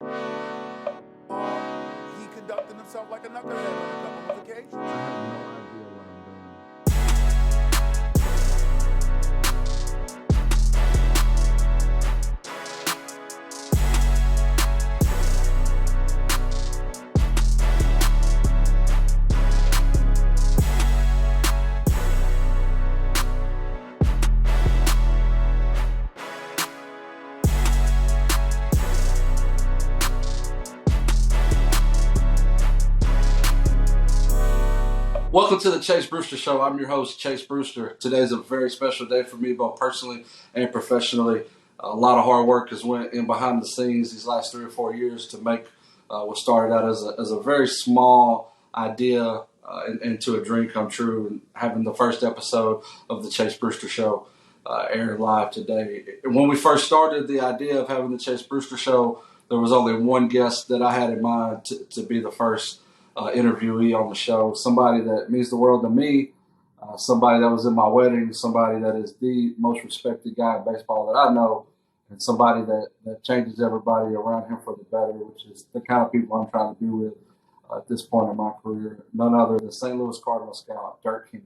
He conducted himself like a knucklehead on a couple of occasions. I have no idea what I'm doing. Welcome to the Chase Brewster Show. I'm your host, Chase Brewster. Today is a very special day for me, both personally and professionally. A lot of hard work has went in behind the scenes these last 3 or 4 years to make what started out as a very small idea into a dream come true, and having the first episode of the Chase Brewster Show airing live today. When we first started the idea of having the Chase Brewster Show, there was only one guest that I had in mind to be the first interviewee on the show, somebody that means the world to me, somebody that was in my wedding, somebody that is the most respected guy in baseball that I know, and somebody that changes everybody around him for the better, which is the kind of people I'm trying to be with at this point in my career. None other than St. Louis Cardinals scout, Dirk Kinney.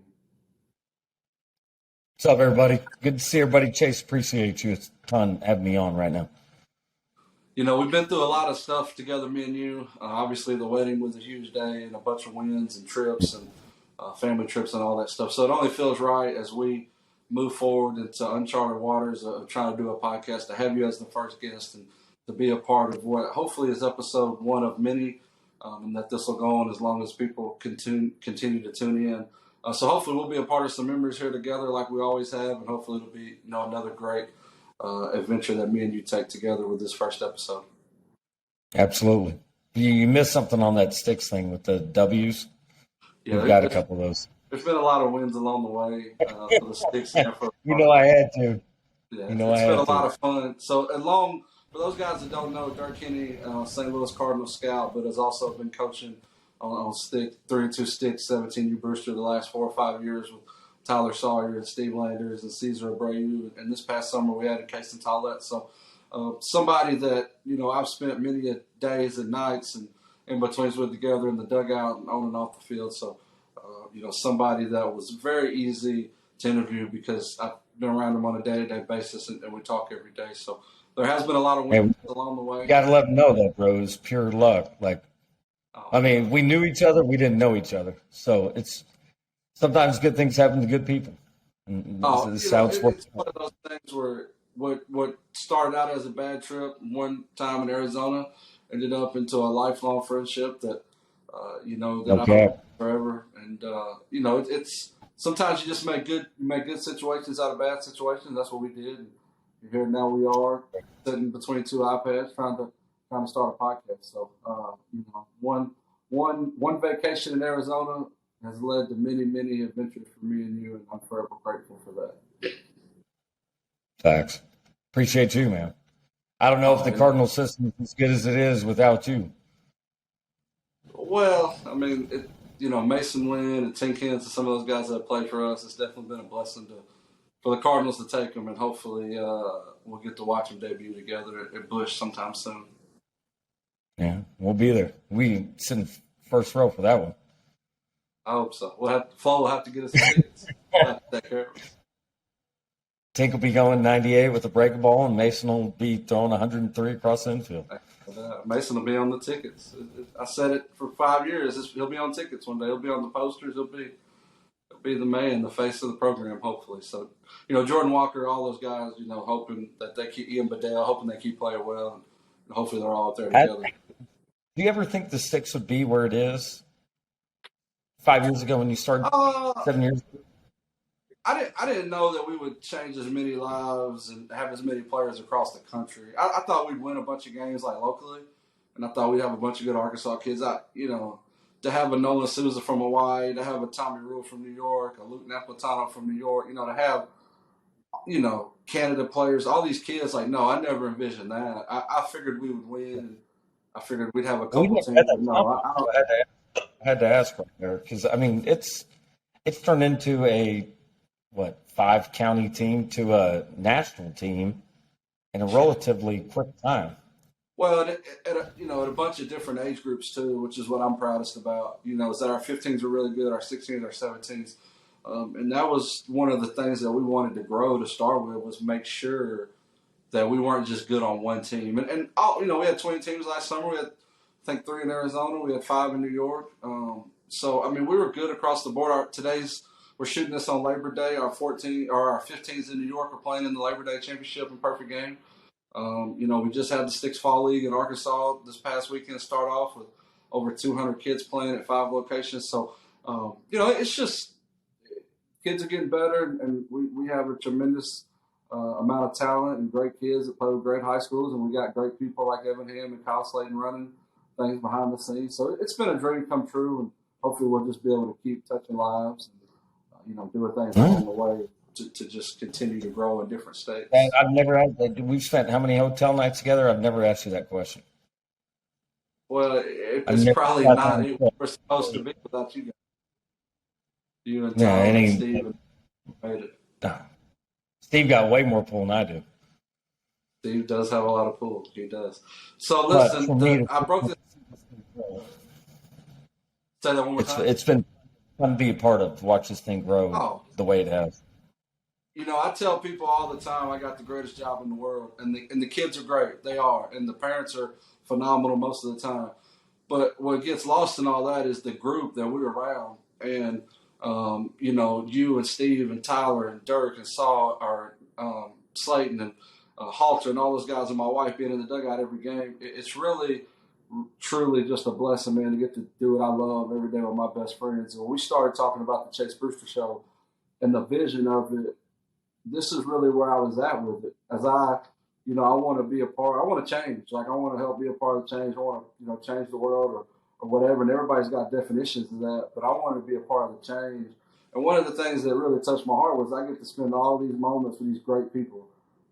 What's up, everybody? Good to see everybody. Chase, appreciate you a ton having me on right now. You know, we've been through a lot of stuff together, me and you. Obviously, the wedding was a huge day and a bunch of wins and trips and family trips and all that stuff. So it only feels right as we move forward into uncharted waters of trying to do a podcast to have you as the first guest and to be a part of what hopefully is episode one of many, and that this will go on as long as people continue to tune in. So hopefully we'll be a part of some memories here together like we always have, and hopefully it'll be another great adventure that me and you take together with this first episode. Absolutely. You missed something on that sticks thing with the W's. Yeah, we've got a couple of those. There's been a lot of wins along the way for the sticks and for I had to. Yeah, it's been a lot of fun. So for those guys that don't know, Dirk Kinney, St. Louis Cardinals scout, but has also been coaching on stick 3-2 sticks, 17U Brewster the last 4 or 5 years with Tyler Sawyer and Steve Landers and Cesar Abreu, and this past summer we had Casey Tollett. So somebody that I've spent many days and nights and in betweens with together in the dugout and on and off the field. So somebody that was very easy to interview because I've been around him on a day-to-day basis and we talk every day. So there has been a lot of wins along the way. You got to let them know that, bro. It's pure luck. We knew each other. We didn't know each other. So it's sometimes good things happen to good people. It's one of those things where what started out as a bad trip one time in Arizona ended up into a lifelong friendship that I've had forever. And it's sometimes you just make good situations out of bad situations. That's what we did. And here now we are sitting between two iPads trying to start a podcast. So one vacation in Arizona has led to many, many adventures for me and you, and I'm forever grateful for that. Facts. Appreciate you, man. I don't know if the Cardinal system is as good as it is without you. Well, I mean, Mason Wynn and Tin Cans and some of those guys that have played for us, it's definitely been a blessing for the Cardinals to take them, and hopefully we'll get to watch them debut together at Busch sometime soon. Yeah, we'll be there. We sit in first row for that one. I hope so. Flo will have to get us tickets. We'll have to take care of us. Tink will be going 98 with a breaking ball, and Mason will be throwing 103 across the infield. Mason will be on the tickets. I said it for 5 years. He'll be on tickets one day. He'll be on the posters. He'll be the man, the face of the program, hopefully. So, Jordan Walker, all those guys, hoping that they keep Ian Bedell, hoping they keep playing well, and hopefully they're all up there together. Do you ever think the sticks would be where it is 5 years ago when you started? 7 years ago? I didn't know that we would change as many lives and have as many players across the country. I thought we'd win a bunch of games locally, and I thought we'd have a bunch of good Arkansas kids. To have a Nolan Souza from Hawaii, to have a Tommy Rule from New York, a Luke Napolitano from New York, to have, Canada players, all these kids. No, I never envisioned that. I figured we would win, and I figured we'd have a couple teams. I had to ask right there because, it's turned into a 5-county team to a national team in a relatively quick time. Well, at a bunch of different age groups too, which is what I'm proudest about. Is that our 15s are really good, our 16s, our 17s, and that was one of the things that we wanted to grow to start with, was make sure that we weren't just good on one team. And all, we had 20 teams last summer. We had, I think, 3 in Arizona. We had 5 in New York. So I mean, we were good across the board. We're shooting this on Labor Day. Our 15s in New York are playing in the Labor Day championship in perfect game. We just had the Sticks Fall League in Arkansas this past weekend start off with over 200 kids playing at 5 locations. So, it's just kids are getting better, and we have a tremendous amount of talent and great kids that play with great high schools, and we got great people like Evan Ham and Kyle Slayton running things behind the scenes. So it's been a dream come true, and hopefully we'll just be able to keep touching lives and, doing things along the way to just continue to grow in different states. And I've never had. We've spent how many hotel nights together? I've never asked you that question. Well, it's probably not what we're supposed to be without you guys. You and Tom and Steve made it. No. Steve got way more pool than I do. Steve does have a lot of pool. He does. So listen, I broke this. Say that one more time. It's been fun to be a part of. Watch this thing grow the way it has. I tell people all the time I got the greatest job in the world, and the kids are great. They are, and the parents are phenomenal most of the time. But what gets lost in all that is the group that we're around, and you and Steve and Tyler and Dirk and Saul or Slayton and Halter and all those guys and my wife being in the dugout every game. It's really, truly just a blessing, man, to get to do what I love every day with my best friends. And when we started talking about the Chase Brewster Show and the vision of it, this is really where I was at with it. As I want to be a part. I want to change. Like, I want to help be a part of the change. I want to, change the world or whatever. And everybody's got definitions of that. But I want to be a part of the change. And one of the things that really touched my heart was I get to spend all these moments with these great people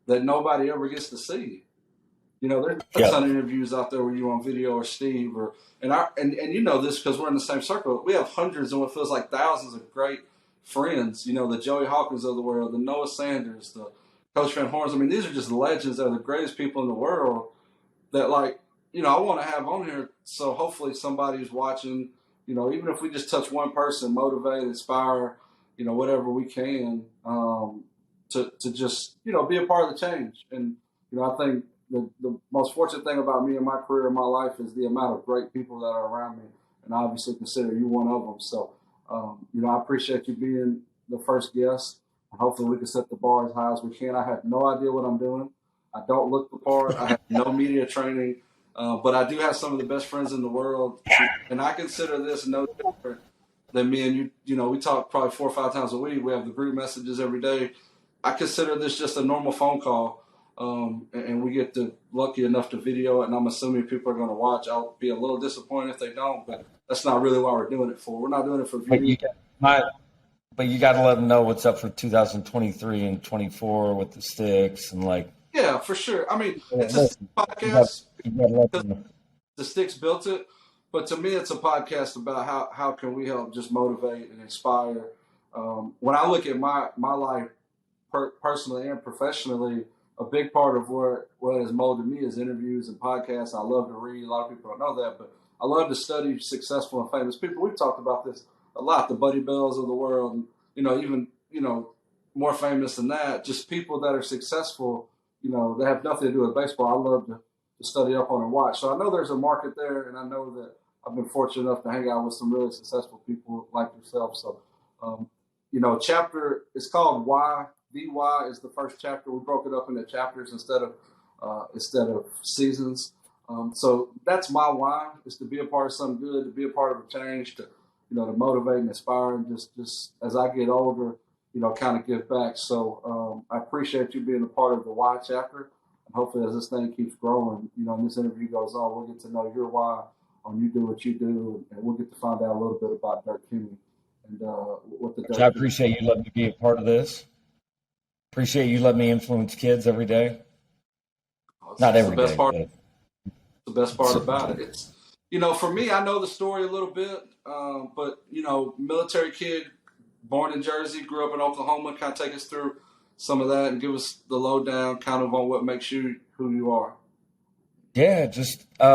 that nobody ever gets to see. There's a ton of interviews out there with you on video or Steve and this because we're in the same circle. We have hundreds and what feels like thousands of great friends. The Joey Hawkins of the world, the Noah Sanders, the Coach Van Horns. I mean, these are just legends. They're the greatest people in the world that, I want to have on here. So hopefully somebody who's watching, even if we just touch one person, motivate, inspire, whatever we can to just, be a part of the change. And, I think the most fortunate thing about me and my career and my life is the amount of great people that are around me. And I obviously consider you one of them. So, I appreciate you being the first guest. Hopefully we can set the bar as high as we can. I have no idea what I'm doing. I don't look the part. I have no media training. But I do have some of the best friends in the world. And I consider this no different than me and you. We talk probably 4 or 5 times a week. We have the group messages every day. I consider this just a normal phone call. And we get lucky enough to video it. And I'm assuming people are going to watch. I'll be a little disappointed if they don't. But that's not really what we're doing it for. We're not doing it for views. But you got to let them know what's up for 2023 and 24 with the Sticks and Yeah, for sure. I mean, it's a podcast. The Sticks built it, but to me, it's a podcast about how can we help just motivate and inspire. When I look at my life personally and professionally, a big part of what has molded me is interviews and podcasts. I love to read. A lot of people don't know that, but I love to study successful and famous people. We've talked about this a lot, the Buddy Bells of the world, and, even, more famous than that, just people that are successful, they have nothing to do with baseball. I love to study up on and watch. So I know there's a market there, and I know that I've been fortunate enough to hang out with some really successful people like yourself. So, chapter, it's called Why. The Why is the first chapter. We broke it up into chapters instead of seasons. So that's my why, is to be a part of something good, to be a part of a change, to motivate and inspire, and just as I get older, kind of give back. So I appreciate you being a part of the Why chapter. And hopefully as this thing keeps growing, and this interview goes on, we'll get to know your why, and you do what you do, and we'll get to find out a little bit about Dirk Kinney and what the Dirk. I appreciate you letting me be a part of this. Appreciate you letting me influence kids every day. Not every day. The best part about it. It's, for me, I know the story a little bit, but, military kid, born in Jersey, grew up in Oklahoma. Kind of take us through some of that and give us the lowdown kind of on what makes you who you are. Yeah, just grew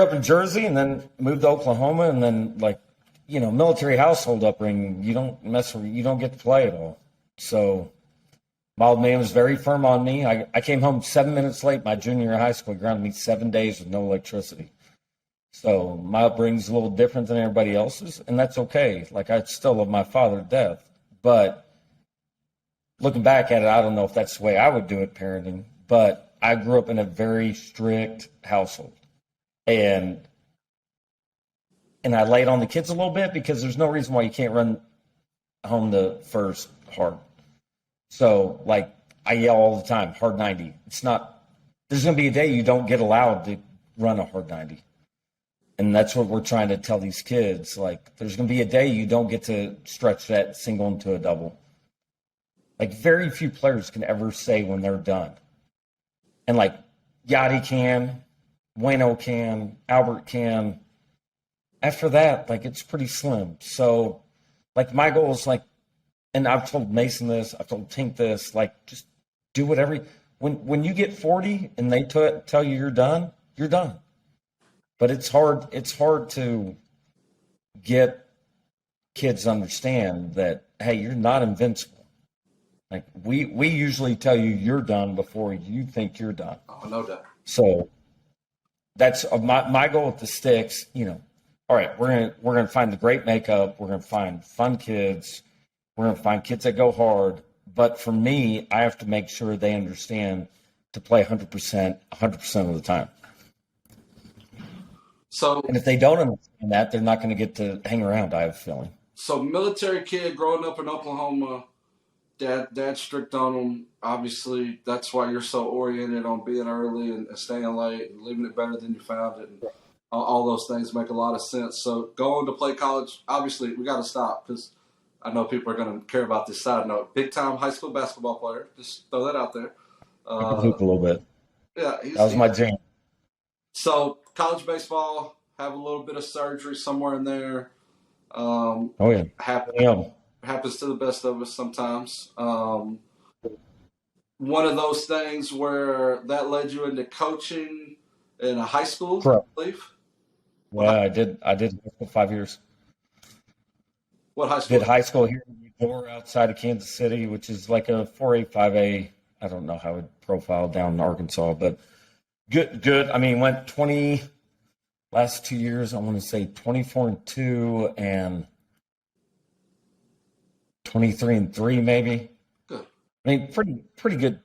up in Jersey and then moved to Oklahoma, and then military household upbringing. You don't mess with, you don't get to play at all. So my old man was very firm on me. I came home 7 minutes late my junior year of high school. He grounded me 7 days with no electricity. So my upbringing's a little different than everybody else's, and that's okay. Like, I still love my father to death, but looking back at it, I don't know if that's the way I would do it parenting, but I grew up in a very strict household. And I laid on the kids a little bit because there's no reason why you can't run home the first hard. So, like, I yell all the time, hard 90. It's not, there's going to be a day you don't get allowed to run a hard 90. And that's what we're trying to tell these kids. Like, there's going to be a day you don't get to stretch that single into a double. Like, very few players can ever say when they're done. And, like, Yachty can, Bueno can, Albert can. After that, like, it's pretty slim. So, like, my goal is, like, and I've told Mason this, I've told Tink this, like, just do whatever. When you get 40 and they tell you you're done, you're done. But it's hard to get kids to understand that, hey, you're not invincible. Like, we usually tell you you're done before you think you're done. Oh, no doubt. So that's my goal with the sticks. All right, we're gonna find the great makeup. We're gonna find fun kids. We're gonna find kids that go hard. But for me, I have to make sure they understand to play 100% of the time. So, and if they don't understand that, they're not going to get to hang around, I have a feeling. So, military kid growing up in Oklahoma, dad strict on them. Obviously, that's why you're so oriented on being early and staying late and leaving it better than you found it. And all those things make a lot of sense. So, going to play college, obviously, we got to stop because I know people are going to care about this side note. Big-time high school basketball player. Just throw that out there. I can hoop a little bit. Yeah. That was my jam. So, college baseball, have a little bit of surgery somewhere in there. Oh, yeah. Happens to the best of us sometimes. One of those things where that led you into coaching in a high school, correct. I believe? Yeah, I did for 5 years. What high school? Did high school here in Eugene, outside of Kansas City, which is like a 4A, 5A. I don't know how it would profile down in Arkansas, but good. I mean, went last 2 years, I want to say 24-2 and 23-3 maybe. Good. I mean, pretty good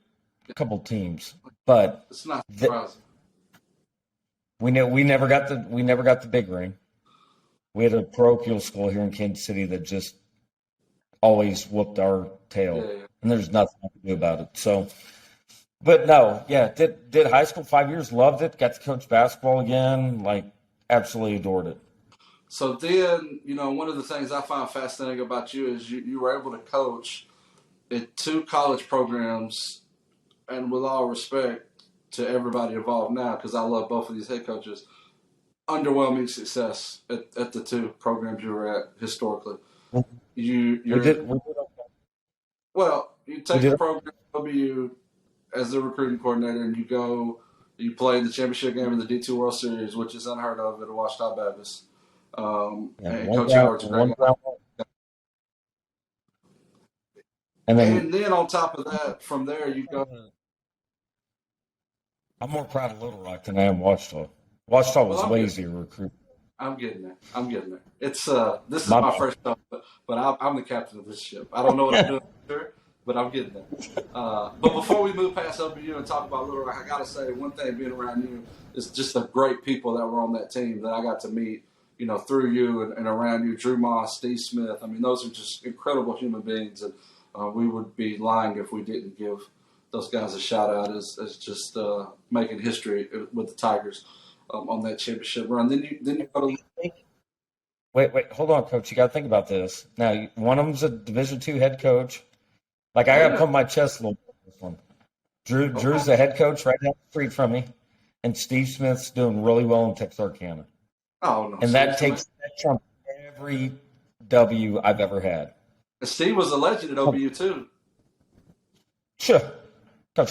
couple teams, but it's not surprising. We never got the big ring. We had a parochial school here in Kansas City that just always whooped our tail, yeah. And there's nothing I can do about it. So, but no, yeah, did high school 5 years, loved it, got to coach basketball again, like absolutely adored it. So then, one of the things I find fascinating about you is you were able to coach at 2 college programs, and with all respect to everybody involved now, because I love both of these head coaches, underwhelming success at the 2 programs you were at historically. You take the program W as the recruiting coordinator, and you play the championship game in the D2 World Series, which is unheard of at Ouachita Baptist. And Coach Howard's a great guy. And then on top of that, from there you go. I'm more proud of Little Rock than I am Ouachita. Ouachita was way easier to recruit. I'm getting there. It's this is my first time, but I'm the captain of this ship. I don't know what I'm doing, sure, but I'm getting there. But before we move past OBU and talk about Little Rock, I got to say one thing being around you is just the great people that were on that team that I got to meet, through you and around you. Drew Moss, Steve Smith. I mean, those are just incredible human beings, and we would be lying if we didn't give those guys a shout out as just making history with the Tigers on that championship run. Then you go to. Wait, hold on, Coach. You got to think about this. Now, one of them's a Division II head coach. Like, I got to pump my chest a little bit on this one. Drew's the head coach right down the street from me, and Steve Smith's doing really well in Texarkana. Oh, no. And that trumps every W I've ever had. Steve was a legend at OBU, too. Sure. Coach,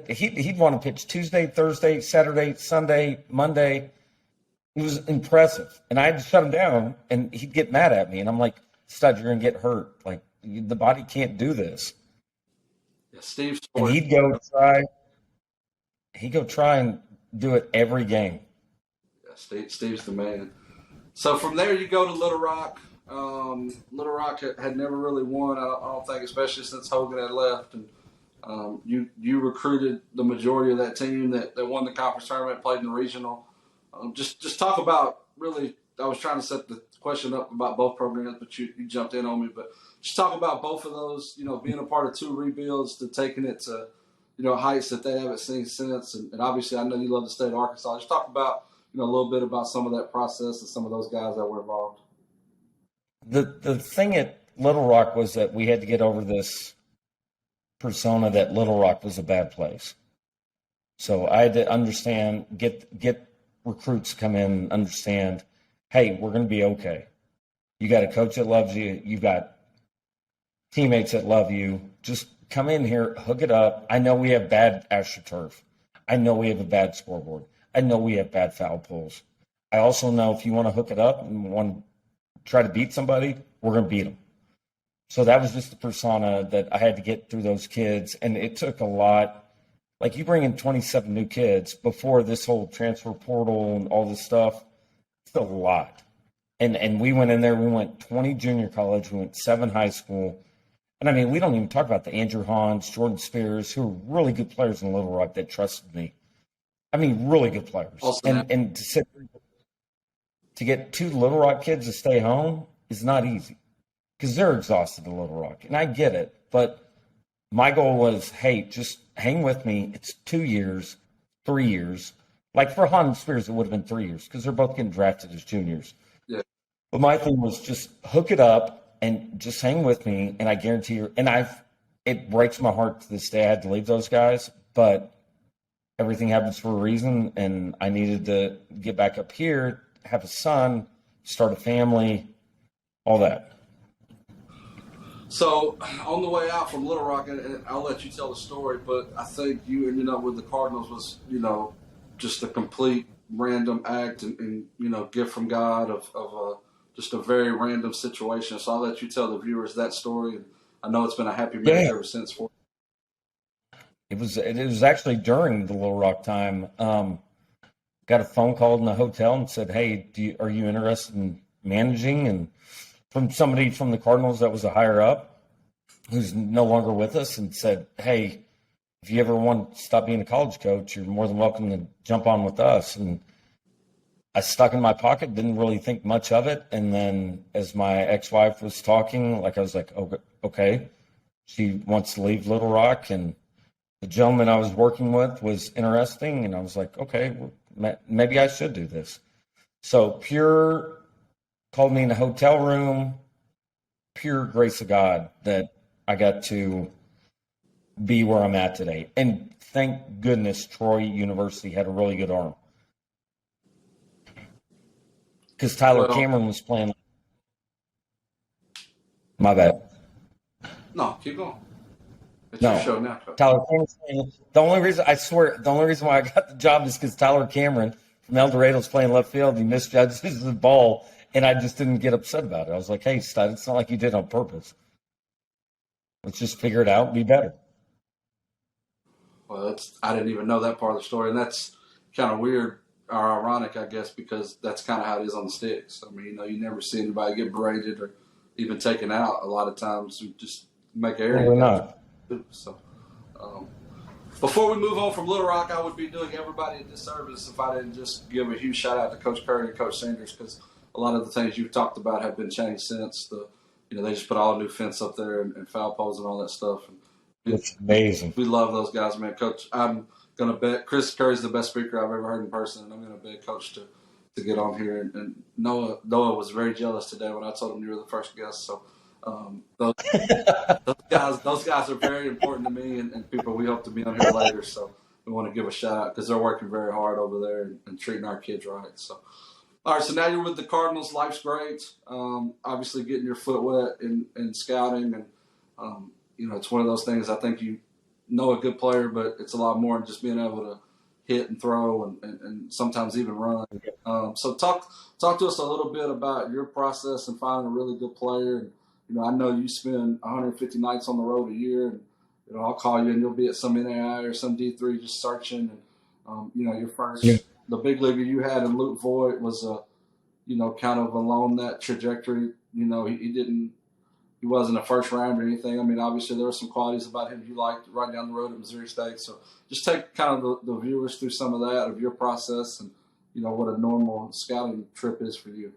he'd want to pitch Tuesday, Thursday, Saturday, Sunday, Monday. It was impressive. And I had to shut him down, and he'd get mad at me. And I'm like, Stud, you're going to get hurt. Like, the body can't do this. Yeah, Steve's And he'd go try and do it every game. Yeah, Steve's the man. So from there, you go to Little Rock. Little Rock had never really won, I don't think, especially since Hogan had left. And you recruited the majority of that team that won the conference tournament, played in the regional. Just talk about, really, I was trying to set the question up about both programs, but you jumped in on me. But just talk about both of those, being a part of two rebuilds to taking it to, heights that they haven't seen since. And obviously, I know you love the state of Arkansas. Just talk about, a little bit about some of that process and some of those guys that were involved. The thing at Little Rock was that we had to get over this persona that Little Rock was a bad place. So I had to understand, get recruits come in and understand, hey, we're going to be okay. You got a coach that loves you. You've got teammates that love you. Just come in here, hook it up. I know we have bad AstroTurf. I know we have a bad scoreboard. I know we have bad foul pulls. I also know if you want to hook it up and want to try to beat somebody, we're going to beat them. So that was just the persona that I had to get through those kids. And it took a lot. Like, you bring in 27 new kids before this whole transfer portal and all this stuff. It's a lot. And we went in there, we went 20 junior college, we went 7 high school. And I mean, we don't even talk about the Andrew Hans, Jordan Spears, who are really good players in Little Rock that trusted me. I mean, really good players. And to get 2 Little Rock kids to stay home is not easy because they're exhausted in Little Rock. And I get it. But my goal was, hey, just hang with me. It's 2 years, 3 years. Like for Hans and Spears, it would have been 3 years because they're both getting drafted as juniors. Yeah. But my thing was just hook it up and just hang with me. And I guarantee you, it breaks my heart to this day I had to leave those guys. But everything happens for a reason, and I needed to get back up here, have a son, start a family, all that. So on the way out from Little Rock, and I'll let you tell the story, but I think you ended up with the Cardinals was, just a complete random act and gift from God of just a very random situation. So I'll let you tell the viewers that story. And I know it's been a happy marriage ever since for you. It was actually during the Little Rock time. Got a phone call in the hotel and said, hey, are you interested in managing? And from somebody from the Cardinals that was a higher up who's no longer with us, and said, hey, if you ever want to stop being a college coach, you're more than welcome to jump on with us. And I stuck in my pocket, didn't really think much of it. And then as my ex-wife was talking, I was like, okay, she wants to leave Little Rock. And the gentleman I was working with was interesting. And I was like, okay, well, maybe I should do this. So pure called me in a hotel room, pure grace of God that I got to be where I'm at today. And thank goodness Troy University had a really good arm. Because Tyler Cameron was playing. My bad. No, keep going. It's your show now, Coach. Tyler Cameron's playing. The only reason why I got the job is because Tyler Cameron from El Dorado's playing left field. He misjudges the ball, and I just didn't get upset about it. I was like, hey, stud, it's not like you did on purpose. Let's just figure it out and be better. Well, I didn't even know that part of the story, and that's kind of weird or ironic, I guess, because that's kind of how it is on the sticks. I mean, you never see anybody get berated or even taken out. A lot of times you just make area. We're not. So, before we move on from Little Rock, I would be doing everybody a disservice if I didn't just give a huge shout out to Coach Curry and Coach Sanders, because a lot of the things you've talked about have been changed since they just put all new fence up there and foul poles and all that stuff. And it's amazing. We love those guys, man. Coach, I'm gonna bet Chris Curry's the best speaker I've ever heard in person, and I'm gonna bet Coach to get on here. And Noah was very jealous today when I told him you were the first guest. So those guys are very important to me and people we hope to be on here later. So we want to give a shout out because they're working very hard over there and treating our kids right. So. All right, so now you're with the Cardinals. Life's great. Obviously, getting your foot wet in scouting, and it's one of those things. I think you know a good player, but it's a lot more than just being able to hit and throw and sometimes even run. So talk to us a little bit about your process and finding a really good player. And, I know you spend 150 nights on the road a year, and I'll call you and you'll be at some NAI or some D3 just searching. And your first the big leaguer you had in Luke Voigt was kind of along that trajectory. He wasn't a first round or anything. I mean, obviously there were some qualities about him you liked right down the road at Missouri State. So just take kind of the viewers through some of that, of your process and, what a normal scouting trip is for you.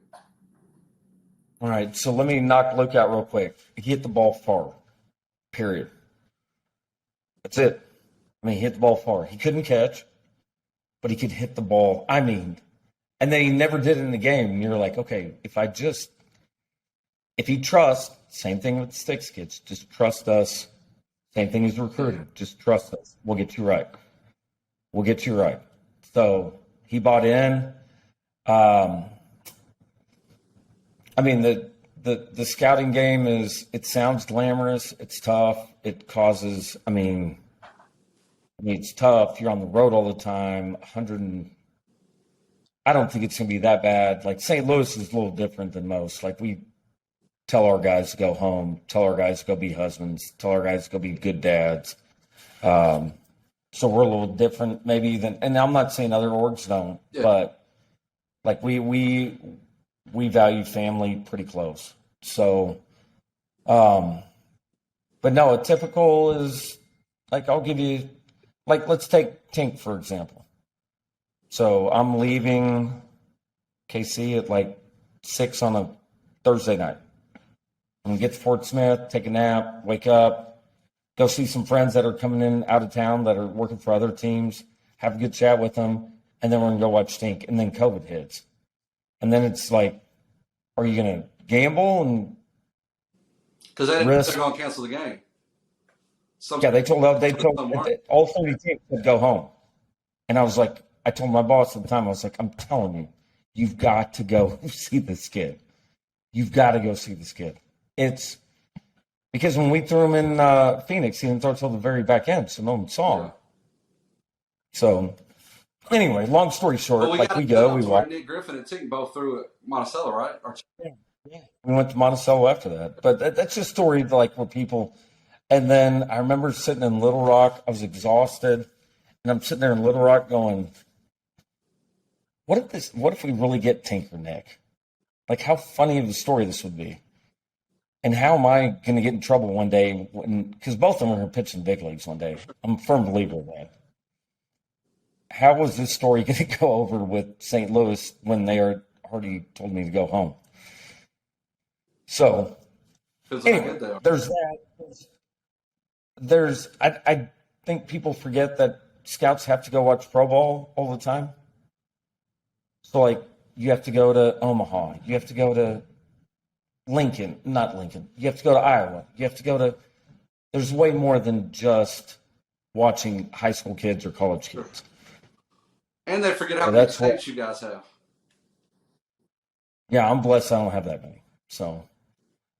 All right, so let me knock Luke out real quick. He hit the ball far, period. That's it. He hit the ball far. He couldn't catch, but he could hit the ball. And then he never did it in the game. And you're like, okay, if he trusts, same thing with the Sticks kids, just trust us. Same thing as recruiting, just trust us. We'll get you right. So he bought in. The scouting game it sounds glamorous. It's tough. It causes, it's tough. You're on the road all the time. I don't think it's going to be that bad. Like St. Louis is a little different than most. Like we tell our guys to go home, tell our guys to go be husbands, tell our guys to go be good dads. So we're a little different maybe and I'm not saying other orgs don't, but like we value family pretty close. So, but no, a typical is like, I'll give you, like, let's take Tink, for example. So I'm leaving KC at like 6 on a Thursday night. I'm going to get to Fort Smith, take a nap, wake up, go see some friends that are coming in out of town that are working for other teams, have a good chat with them, and then we're going to go watch Tink. And then COVID hits. And then it's like, are you going to gamble? And because they're going to cancel the game. They told all 30 teams to go home. And I was like, I told my boss at the time, I was like, I'm telling you, you've got to go see this kid. You've got to go see this kid. It's because when we threw him in Phoenix, he didn't throw till the very back end, so no one saw him. So anyway, long story short, we walk. Nick Griffin and Tink both threw at Monticello, right? Yeah. We went to Monticello after that. But that's just a story like where people – and then I remember sitting in Little Rock. I was exhausted. And I'm sitting there in Little Rock going, what if we really get Tinker, Nick? Like how funny of a story this would be. And how am I going to get in trouble one day because both of them are going to pitch in big leagues one day. I'm a firm believer of that. How was this story going to go over with St. Louis when they already told me to go home? So, anyway, there's that. I think people forget that scouts have to go watch pro ball all the time. So, like, you have to go to Omaha. You have to go to not Lincoln. You have to go to Iowa. You have to go to – there's way more than just watching high school kids or college kids. And they forget how many states you guys have. Yeah, I'm blessed I don't have that many. So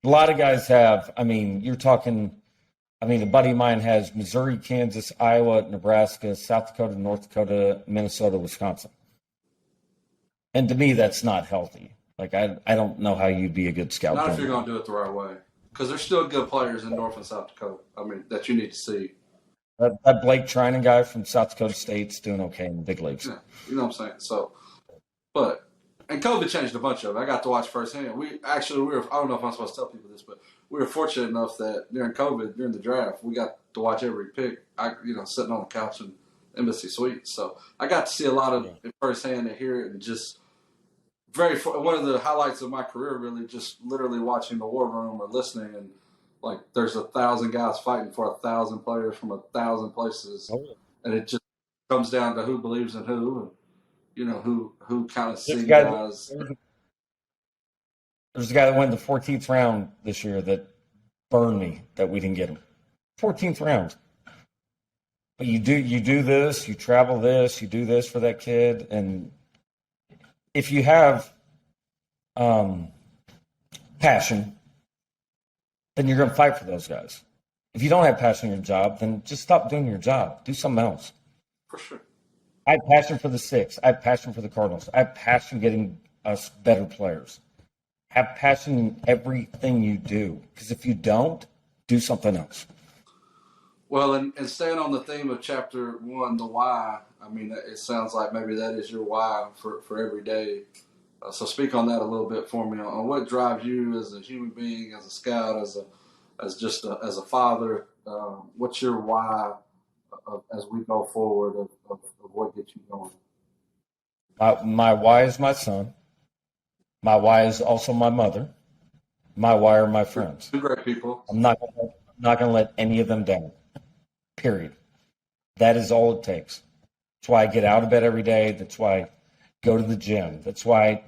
a lot of guys have – you're talking – a buddy of mine has Missouri, Kansas, Iowa, Nebraska, South Dakota, North Dakota, Minnesota, Wisconsin. And to me, that's not healthy. Like, I don't know how you'd be a good scout. Not if you're going to do it the right way. Because there's still good players in North and South Dakota, that you need to see. That Blake Trinan guy from South Dakota State's doing okay in the big leagues. Yeah, you know what I'm saying? So, and COVID changed a bunch of it. I got to watch firsthand. We were, I don't know if I'm supposed to tell people this, but we were fortunate enough that during COVID, during the draft, we got to watch every pick, sitting on the couch in Embassy Suites. So I got to see a lot of it firsthand and hear it and just one of the highlights of my career, really, just literally watching the war room or listening, and like there's 1,000 guys fighting for 1,000 players from 1,000 places, and it just comes down to who believes in who, and who kind of see guys. There's a guy that went the 14th round this year that burned me that we didn't get him. 14th round. But you do this, you travel this, you do this for that kid, and if you have passion, then you're going to fight for those guys. If you don't have passion in your job, then just stop doing your job. Do something else. For sure. I have passion for the Six. I have passion for the Cardinals. I have passion getting us better players. Have passion in everything you do. Because if you don't, do something else. Well, and staying on the theme of chapter 1, the why, I mean, it sounds like maybe that is your why for every day. So speak on that a little bit for me on what drives you as a human being, as a scout, as a father. What's your why as we go forward of what gets you going? My why is my son. My why is also my mother. My why are my friends. Two great people. I'm not going to let any of them down. Period. That is all it takes. That's why I get out of bed every day. That's why I go to the gym. That's why I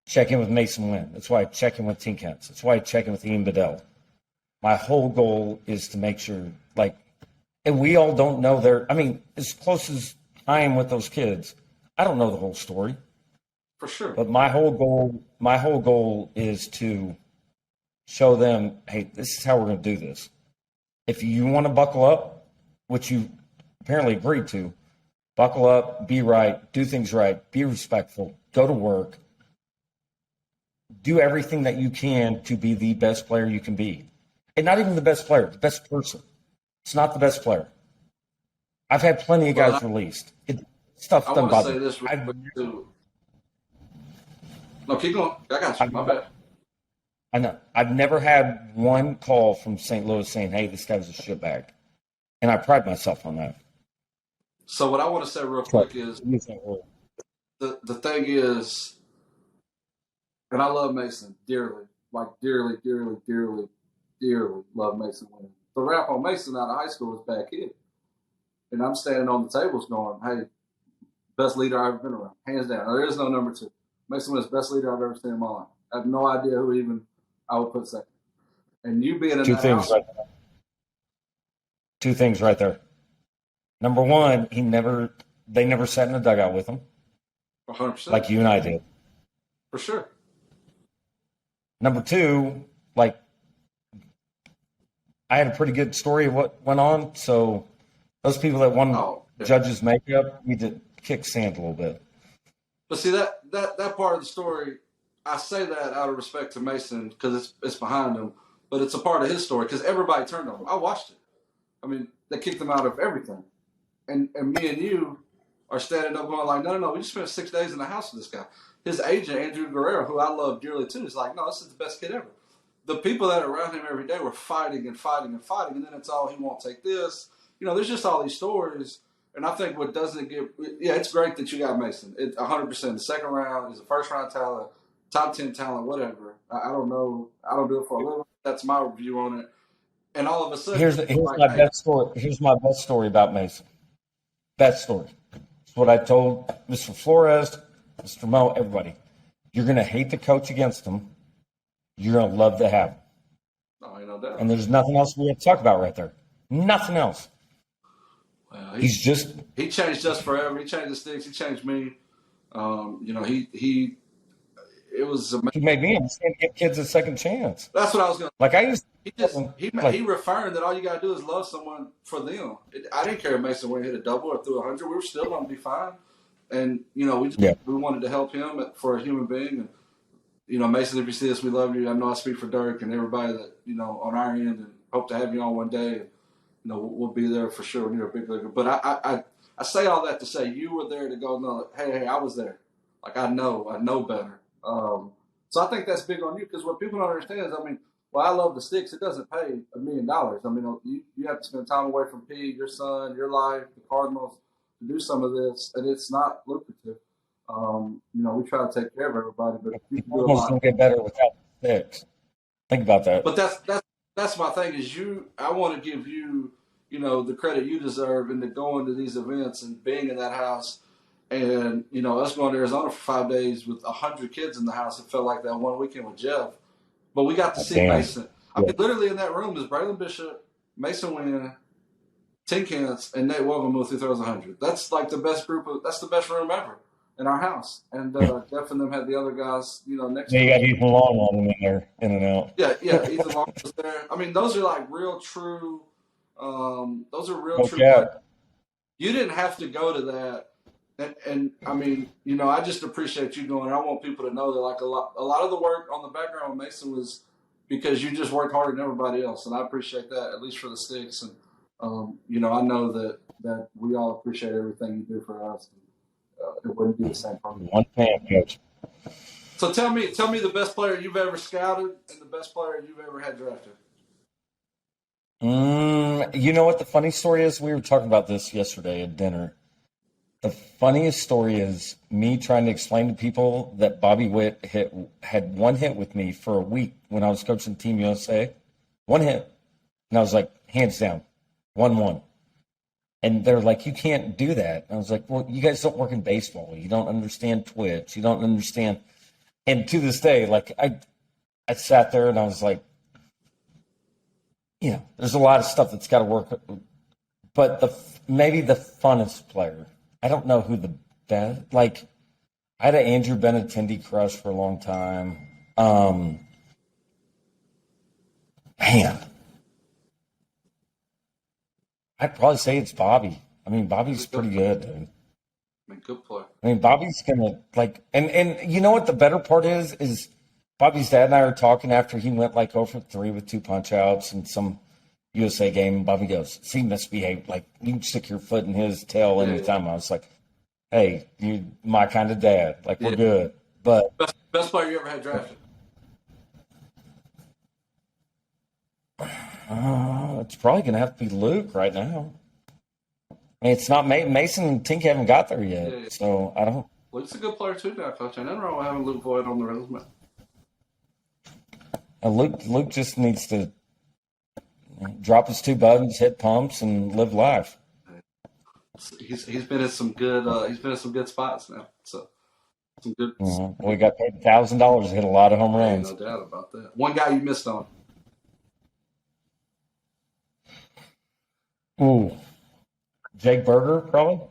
check in with Mason Wynn. That's why I check in with Tink Hens. That's why I check in with Ian Bedell. My whole goal is to make sure, and we all don't know as close as I am with those kids, I don't know the whole story. For sure. But my whole goal is to show them, hey, this is how we're going to do this. If you want to buckle up, which you apparently agreed to, buckle up, be right, do things right, be respectful, go to work, do everything that you can to be the best player you can be. And not even the best player, the best person. It's not the best player. I've had plenty of guys released. Stuff doesn't bother me. I want to say this real quick too. No, keep going. I got you. My bad. I know. I've never had one call from St. Louis saying, hey, this guy's a shitbag. And I pride myself on that. So what I want to say real quick is the thing is, and I love Mason dearly, dearly, dearly, dearly, dearly love Mason Wynn. The rap on Mason out of high school was bad kid. And I'm standing on the tables going, hey, best leader I've ever been around. Hands down. There is no number 2. Mason Wynn's best leader I've ever seen in my life. I have no idea who even I would put second. And you being in that house. Two things right there. Number one, they never sat in a dugout with him. 100%. Like you and I did. For sure. Number two, I had a pretty good story of what went on. So those people that won judges' makeup need to kick sand a little bit. But see, that part of the story, I say that out of respect to Mason because it's behind him, but it's a part of his story because everybody turned on him. I watched it. I mean, they kicked him out of everything. And me and you are standing up going no, we just spent 6 days in the house with this guy. His agent, Andrew Guerrero, who I love dearly too, is like, no, this is the best kid ever. The people that are around him every day were fighting and fighting and fighting, and then it's all, he won't take this. There's just all these stories. And I think what doesn't get – it's great that you got Mason. 100%. The second round is a first-round talent, top 10 talent, whatever. I don't know. I don't do it for a living. That's my view on it. And all of a sudden – Here's my best story. Here's my best story about Mason. Best story. It's what I told Mr. Flores, Mr. Mo, everybody. You're going to hate the coach against him. You're going to love to have him. Oh, no doubt. And there's nothing else we have to talk about right there. Nothing else. Well, he changed us forever. He changed the Sticks. He changed me. It was amazing. He made me understand to give kids a second chance. That's what I was going to. He reaffirmed that all you got to do is love someone for them. I didn't care if Mason Wynn hit a double or threw 100. We were still going to be fine. And we wanted to help him for a human being. And Mason, if you see this, we love you. I know I speak for Dirk and everybody that on our end, and hope to have you on one day. We'll be there for sure when you're a big leaguer. But I say all that to say you were there to go, no, hey, I was there. I know better. So I think that's big on you because what people don't understand is, I love the Sticks. It doesn't pay $1 million. You have to spend time away from P, your son, your life, the Cardinals, to do some of this, and it's not lucrative. We try to take care of everybody, but you can do a lot. Don't get better without the Sticks. Think about that. But that's my thing is I want to give you, the credit you deserve into going to these events and being in that house. And, us going to Arizona for 5 days with 100 kids in the house, it felt like that one weekend with Jeff. But we got to see Mason. Literally in that room is Braylon Bishop, Mason Wynn, Tink Hens, and Nate Wovenmuth who throws 100. That's the best group that's the best room ever. in our house, and Jeff and them had the other guys, next Yeah, to you them. got Ethan Long on him in there, in and out. Yeah. Ethan Long was there. I mean, those are like real true. Those are real Coach true players. Jack. You didn't have to go to that. And I mean, I just appreciate you going. I want people to know that like a lot of the work on the background with Mason was because you just worked harder than everybody else, and I appreciate that, at least for the Sticks. And I know that we all appreciate everything you do for us. It wouldn't be the same for me. One fan, Coach. So tell me the best player you've ever scouted and the best player you've ever had drafted. You know what the funny story is? We were talking about this yesterday at dinner. The funniest story is me trying to explain to people that Bobby Witt had one hit with me for a week when I was coaching Team USA. One hit. And I was like, hands down, 1-1. And they're like, you can't do that. And I was like, well, you guys don't work in baseball. You don't understand Twitch. You don't understand. And to this day, like I sat there and I was like, there's a lot of stuff that's got to work. But maybe the funnest player, I don't know who the best, like I had an Andrew Benintendi crush for a long time. Man, I'd probably say it's Bobby. I mean, Bobby's pretty good, dude. I mean, good player. I mean, Bobby's gonna and you know what the better part is Bobby's dad and I were talking after he went like 0 for 3 with 2 punch outs in some USA game. And Bobby goes, "See, misbehave. Like you can stick your foot in his tail anytime." I was like, "Hey, you my kind of dad. Like we're good." But best player you ever had drafted? It's probably gonna have to be Luke right now. I mean, it's not Mason and Tink haven't got there yet, so I don't. Luke's a good player too now, Coach. I never know having Luke Voigt on the resume. Luke just needs to drop his 2 buttons, hit pumps, and live life. He's been in some good spots now. So some good. We got paid $1,000 to hit a lot of home runs. No doubt about that. One guy you missed on. Ooh, Jake Berger probably.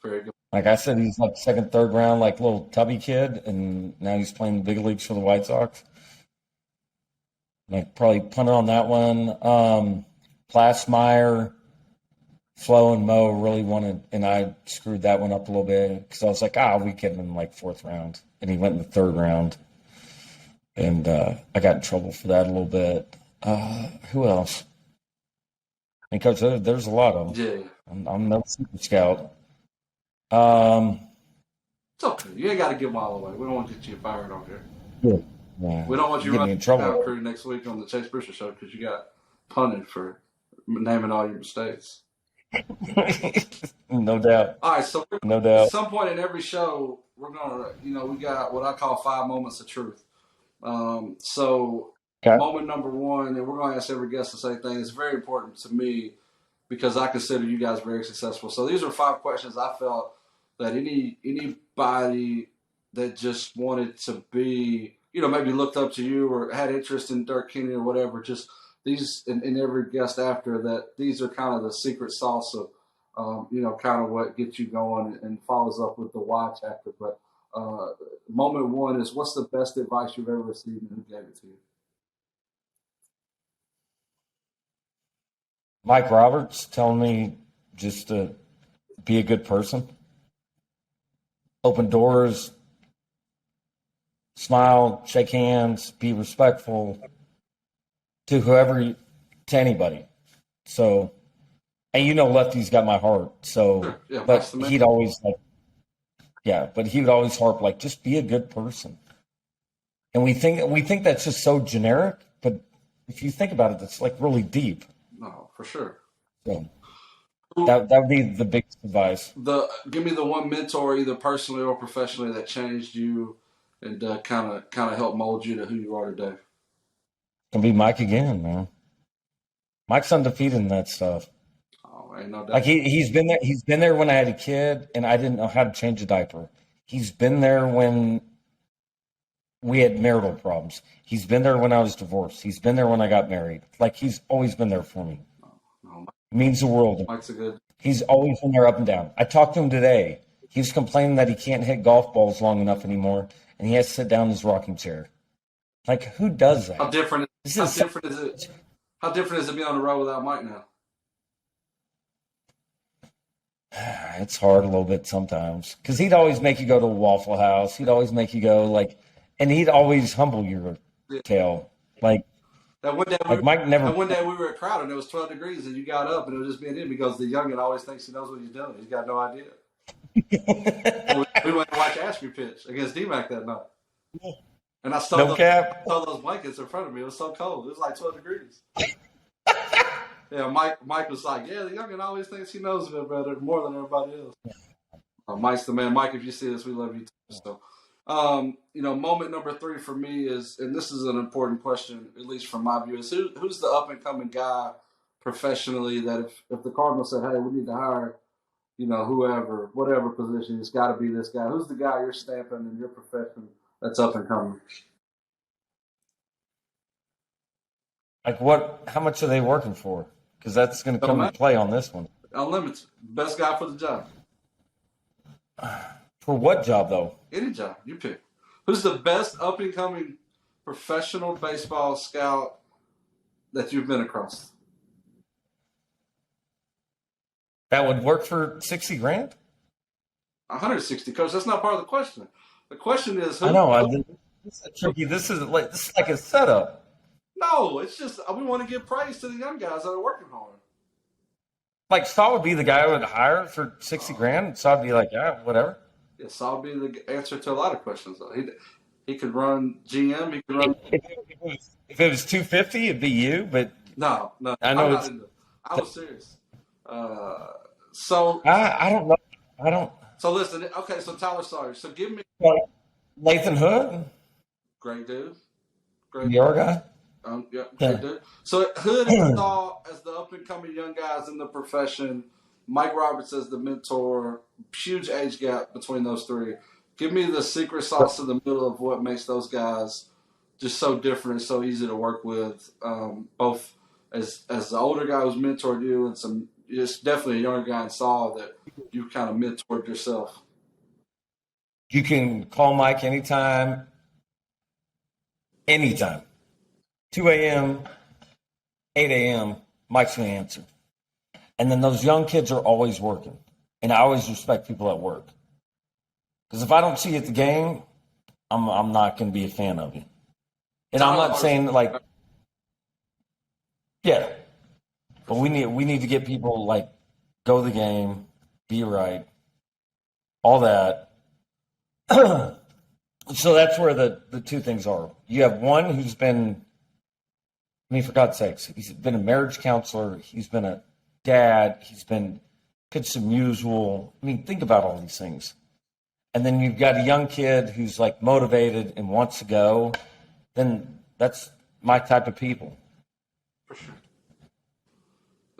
Very good. Like I said, he's like second, third round, like little tubby kid, and now he's playing the big leagues for the White Sox. Like probably punted on that one. Plasmeyer, Flo, and Mo really wanted, and I screwed that one up a little bit because I was like, we get him in like 4th round, and he went in the 3rd round, and I got in trouble for that a little bit. Who else? And Coach, there's a lot of them. Yeah. I'm no super scout. It's okay. You ain't got to give them all away. We don't want to get you fired on here. Yeah. We don't want you running in trouble crew next week on the Chase Brewster Show because you got punted for naming all your mistakes. No doubt. All right, so no doubt. At some point in every show, we're gonna, we got what I call 5 moments of truth. Moment number 1, and we're gonna ask every guest the same thing. It's very important to me because I consider you guys very successful. So these are 5 questions I felt that anybody that just wanted to be, maybe looked up to you or had interest in Dirk Kinney or whatever, just these, and every guest after that, these are kind of the secret sauce of, kind of what gets you going and follows up with the why chapter. But moment 1 is, what's the best advice you've ever received and who gave it to you? Mike Roberts telling me just to be a good person, open doors, smile, shake hands, be respectful to to anybody. So, and Lefty's got my heart. So, yeah, but he'd always but he would always harp like, just be a good person. And we think that's just so generic, but if you think about it, it's like really deep. No, for sure. So that would be the biggest advice. Give me the one mentor, either personally or professionally, that changed you and kind of helped mold you to who you are today. Gonna be Mike again, man. Mike's undefeated in that stuff. Oh, ain't no doubt. Like he's been there. He's been there when I had a kid and I didn't know how to change a diaper. He's been there when we had marital problems. He's been there when I was divorced. He's been there when I got married. Like he's always been there for me. No, It means the world. Mike's a good. He's always been there up and down. I talked to him today. He was complaining that he can't hit golf balls long enough anymore, and he has to sit down in his rocking chair. Like, who does that? How different? This How is different is it? How different is it being on the road without Mike now? it's hard a little bit sometimes because he'd always make you go to a Waffle House. He'd always make you go and he'd always humble your Yeah. tail. Like That one day, Mike never. that one day we were at Crowder and it was 12 degrees and you got up and it was just being him because the youngin always thinks he knows what he's doing. He's got no idea. we went to watch Ashby pitch against D-Mac that night. And I stole those blankets in front of me. It was so cold. It was like 12 degrees. Yeah, Mike was like, yeah, the youngin always thinks he knows it better more than everybody else. Mike's the man. Mike, if you see this, we love you too. So, moment number 3 for me is, and this is an important question, at least from my view, is who's the up-and-coming guy professionally that if the Cardinals said, hey, we need to hire, whoever, whatever position, it's got to be this guy. Who's the guy you're stamping in your profession that's up-and-coming? Like how much are they working for? Because that's going to come into play on this one. Unlimited. Best guy for the job. For what job, though? Any job. You pick. Who's the best up-and-coming professional baseball scout that you've been across? That would work for $60,000? 160, Coach. That's not part of the question. The question is who. I know. This is tricky. This is like a setup. No, it's just we want to give praise to the young guys that are working hard. Like Saul would be the guy I would hire for $60,000. So I'd be like, yeah, whatever. Yeah, Saul would be the answer to a lot of questions. Though. He could run GM. He could run. If it was $250, it'd be you. But no, I know I was serious. So I don't know. I don't. So listen. Okay, so Tyler Sawyer. So give me Nathan Hood, great dude. Your guy. Yeah, great dude. So Hood and Saw as the up and coming young guys in the profession. Mike Roberts as the mentor. Huge age gap between those three. Give me the secret sauce in the middle of what makes those guys just so different and so easy to work with. Both as the older guy who's mentored you and just definitely a younger guy in Saw that you kind of mentored yourself. You can call Mike anytime. 2 a.m., 8 a.m., Mike's going to answer. And then those young kids are always working. And I always respect people at work. Because if I don't see you at the game, I'm not going to be a fan of you. And I'm not saying yeah. But we need to get people go to the game, be right, all that. So that's where the two things are. You have one who's been, for God's sakes, he's been a marriage counselor. He's been a dad. He's been pitched some usual. Think about all these things. And then you've got a young kid who's motivated and wants to go. Then that's my type of people. For sure.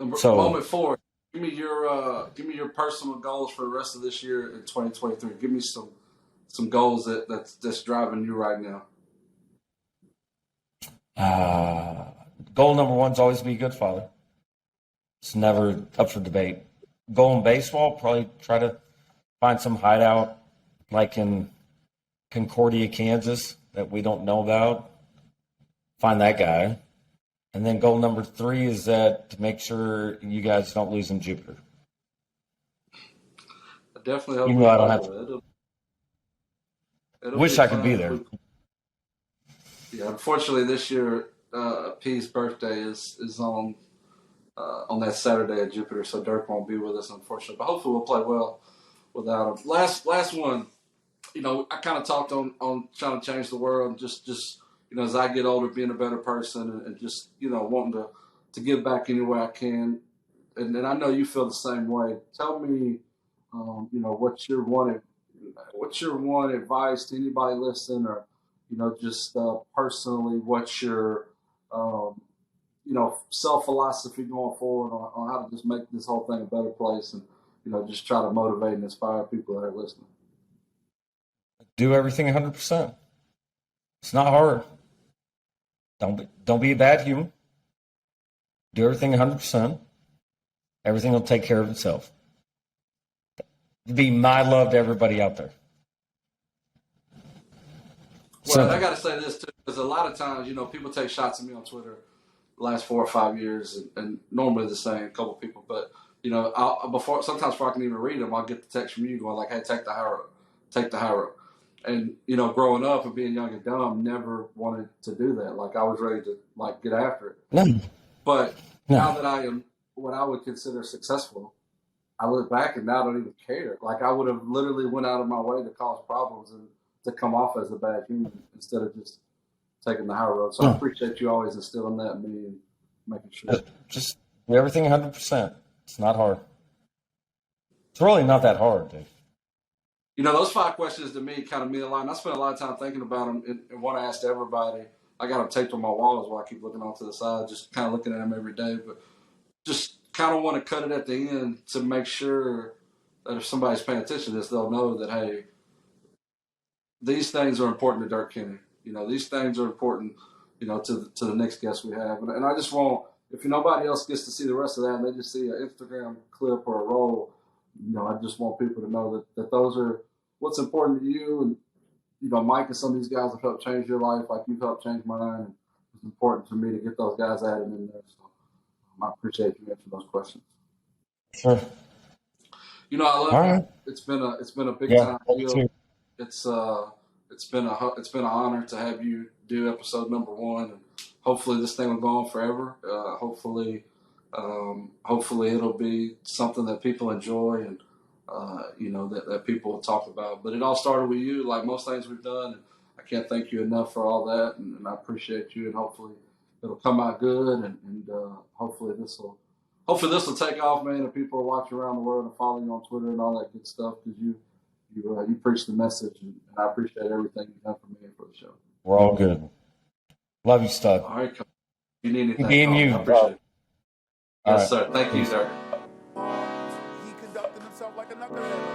Moment 4. Give me your personal goals for the rest of this year in 2023. Give me some goals that's driving you right now. Goal number 1 is always to be a good father. It's never up for debate. Goal in baseball, probably try to find some hideout like in Concordia, Kansas that we don't know about. Find that guy. And then goal number 3 is to make sure you guys don't lose in Jupiter. I definitely hope. Even though I don't have to. Wish I could be there. Yeah, unfortunately, this year P's birthday is on that Saturday at Jupiter, so Dirk won't be with us, unfortunately. But hopefully, we'll play well without him. Last one. I kind of talked on trying to change the world, just as I get older, being a better person, and just wanting to give back any way I can. And I know you feel the same way. Tell me, what's your one advice to anybody listening, or just personally, what's your self-philosophy going forward on how to just make this whole thing a better place, and just try to motivate and inspire people that are listening. Do everything 100%. It's not hard. Don't be a bad human. Do everything 100%. Everything will take care of itself. be my love to everybody out there. Well, I got to say this too, because a lot of times, people take shots at me on Twitter the last 4 or 5 years, and normally the same couple people. But sometimes before I can even read them, I'll get the text from you going like, "Hey, take the high road, take the high road." And growing up and being young and dumb, never wanted to do that. Like I was ready to get after it. No. But now that I am what I would consider successful, I look back and now I don't even care. Like I would have literally went out of my way to cause problems and to come off as a bad human instead of just taking the high road. So I appreciate you always instilling that in me and making sure. Just do everything 100%. It's not hard. It's really not that hard, dude. Those 5 questions to me kind of mean a lot. And I spent a lot of time thinking about them and want to ask everybody. I got them taped on my wall as well. I keep looking off to the side, just kind of looking at them every day. But just kind of want to cut it at the end to make sure that if somebody's paying attention to this, they'll know that, hey, these things are important to Dirk Kinney. These things are important, to the next guest we have. And I just want, if nobody else gets to see the rest of that and they just see an Instagram clip or a roll, I just want people to know that those are what's important to you. And, Mike and some of these guys have helped change your life like you've helped change mine. And it's important for me to get those guys added in there. So I appreciate you answering those questions. Sure. I love it. Right. It's been a big time deal. It's been an honor to have you do episode number 1, and hopefully this thing will go on forever. Hopefully it'll be something that people enjoy and that people will talk about. But it all started with you, like most things we've done. And I can't thank you enough for all that, and I appreciate you. And hopefully it'll come out good, and hopefully this will take off, man. And people are watching around the world and following you on Twitter and all that good stuff because you preach the message, and I appreciate everything you've done for me and for the show. We're all good. Love you, stud. All right, Coach. If you need anything, Me and you. I appreciate it. All Yes, right. sir. Thank you, Dirk. He conducted himself like a knucklehead.